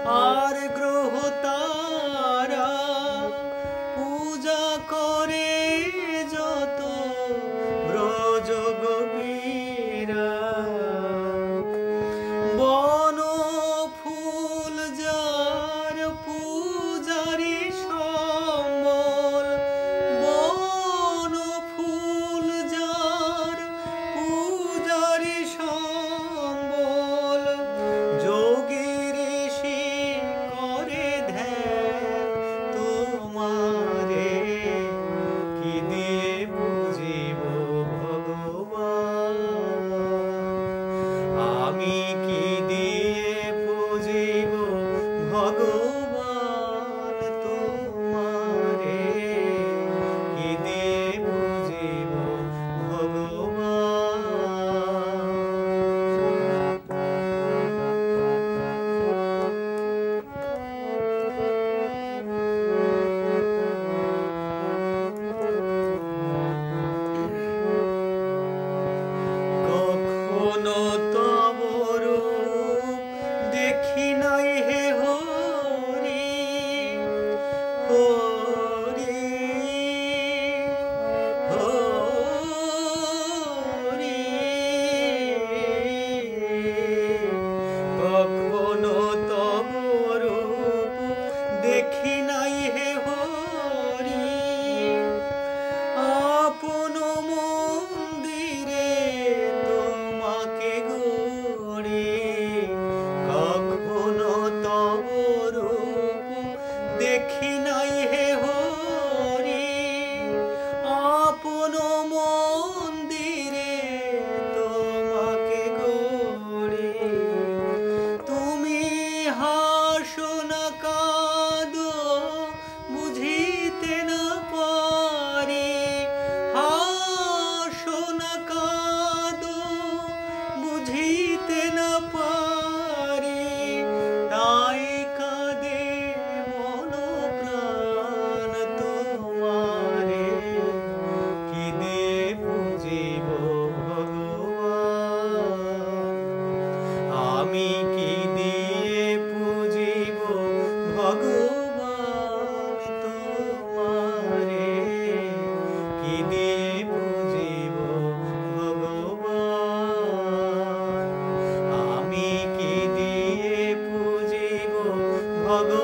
আর গ্রহ তারা পূজা করে যত ব্রজ গোপীরা বন ফুল যার পূজারি সম্বল বন ফুল যার পূজারি সম্বল যোগী ঋষি করে ধ্যান তোমারে কি দিয়ে বুঝিব ভগবান আমি কি দিয়ে বুঝিব ভগবান তোমারে কি দিয়ে বুঝিব ভগবান কখনো তব রূপ দেখি নাই হে হরি হরি হরি কখনো তব রূপ দেখি নাই হে হরি আপন মন্দিরে তোমাকে গড়ে কখনো তব রূপ দেখি নাই হে হরি আপন মন্দিরে তোমাকে গড়ে তুমি হাসো না কাঁদো বুঝিতে না পারি হাসো না কাঁদো বুঝিতে না পারি তাই কাঁদে মন প্রাণ তোমারে কি দিয়ে বুঝিব ভগবান আমি কি দিয়ে বুঝিব ভগবান তোমারে কি দিয়ে বুঝিব ভগবান আমি কি দিয়ে বুঝিব ভগবান